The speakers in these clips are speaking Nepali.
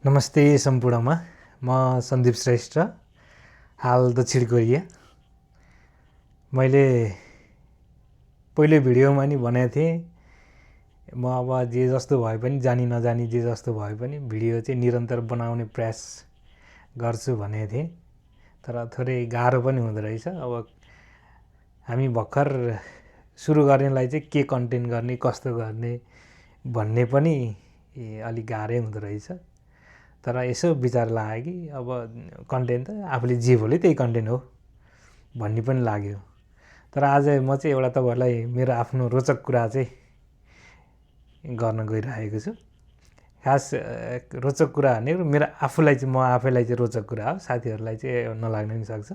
नमस्ते सम्पूर्णमा म सन्दीप श्रेष्ठ हाल दक्षिण कोरिया। मैले पहिलो भिडियोमा नि भनेको थिएँ म अब जे जस्तो भए पनि जानी नजानी जे जस्तो भए पनि भिडियो चाहिँ निरन्तर बनाउने प्रयास गर्छु भनेको थिएँ। तर थोरै गाह्रो पनि हुँदो रहेछ। अब हामी भर्खर सुरु गर्नेलाई चाहिँ के कन्टेन्ट गर्ने कस्तो गर्ने भन्ने पनि अलिक गाह्रै हुँदो रहेछ। तर यसो विचार लाग्यो कि अब कन्टेन्ट त आफूले जे बोल्यो त्यही कन्टेन्ट हो भन्ने पनि लाग्यो। तर आज म चाहिँ एउटा तपाईँहरूलाई मेरो आफ्नो रोचक कुरा चाहिँ गर्न गइरहेको छु। खास रोचक कुरा भनेको मेरो आफूलाई चाहिँ म आफैलाई चाहिँ रोचक कुरा हो, साथीहरूलाई चाहिँ नलाग्न पनि सक्छ।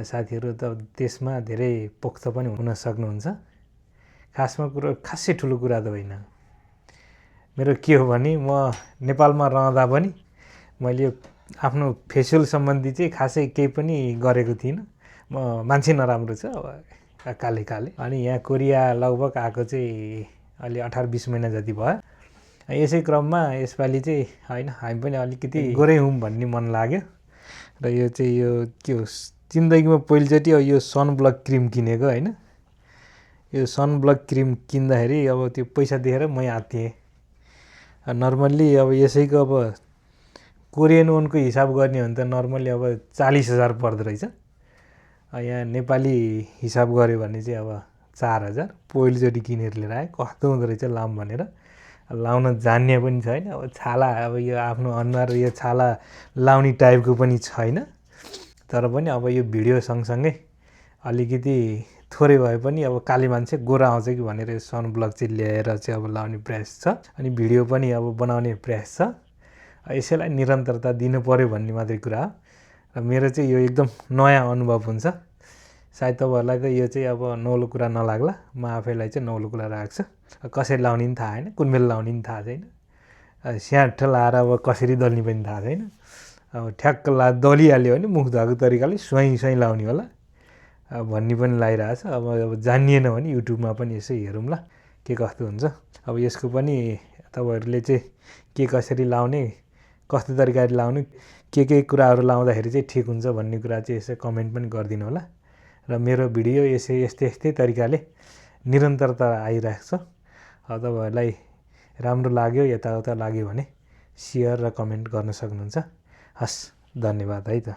साथीहरू त त्यसमा धेरै पोख्त पनि हुन सक्नुहुन्छ। खासमा कुरो खासै ठुलो कुरा त होइन। मेरो के हो भने म नेपालमा रहँदा पनि मैले आफ्नो फेसियल सम्बन्धी चाहिँ खासै केही पनि गरेको थिइनँ। म मान्छे नराम्रो छ अब काले अनि यहाँ कोरिया लगभग आएको चाहिँ अलि 18-20 महिना जति भयो। यसै क्रममा यसपालि चाहिँ होइन हामी पनि अलिकति गोरै हौँ भन्ने मन लाग्यो र यो चाहिँ यो के हो जिन्दगीमा पहिलोचोटि यो सनब्लक क्रिम किनेको होइन। यो सनब्लक क्रिम किन्दाखेरि अब त्यो पैसा देखेर मै आत्तिएँ। नर्मल्ली अब यसैको अब कोरियन वनको हिसाब गर्ने हो भने त नर्मल्ली अब 40,000 पर्दो रहेछ। यहाँ नेपाली हिसाब गऱ्यो भने चाहिँ अब 4,000 पहिलोचोटि किनेर लिएर आएँ। कस्तो हुँदो रहेछ लाउँ भनेर लाउन जान्ने पनि छैन। अब छाला अब यो आफ्नो अनुहार यो छाला लाउने टाइपको पनि छैन। तर पनि अब यो भिडियो सँगसँगै अलिकति थोरै भए पनि अब काली मान्छे गोरा आउँछ कि भनेर यो सनब्लक चाहिँ ल्याएर चाहिँ अब लाउने प्रयास छ अनि भिडियो पनि अब बनाउने प्रयास छ। यसैलाई निरन्तरता दिनु पर्यो भन्ने मात्रै कुरा हो। र मेरो चाहिँ यो एकदम नयाँ अनुभव हुन्छ। सायद तपाईँहरूलाई त यो चाहिँ अब नौलो कुरा नलाग्ला। म आफैलाई चाहिँ नौलो कुरा लाग्छ। कसरी लाउने पनि थाहा छैन, कुन बेला लाउने पनि थाहा छैन। स्याँठ लाएर अब कसरी दल्ने पनि थाहा छैन। अब ठ्याक्क दलिहाल्यो भने मुख धोएको तरिकाले स्वाइँ लाउने होला भन्ने पनि लागिरहेछ। अब जानिएन भने युट्युबमा पनि यसो हेरौँला के कस्तो हुन्छ। अब यसको पनि तपाईँहरूले चाहिँ के कसरी लाउने कस्तो तरिकाले लाउने के कुराहरू लाउँदाखेरि चाहिँ ठिक हुन्छ भन्ने कुरा चाहिँ यसो कमेन्ट पनि गरिदिनु होला। र मेरो भिडियो यस्तै तरिकाले निरन्तरता आइरहेको छ। तपाईँहरूलाई राम्रो लाग्यो यताउता लाग्यो भने सेयर र कमेन्ट गर्न सक्नुहुन्छ। हस्, धन्यवाद है त।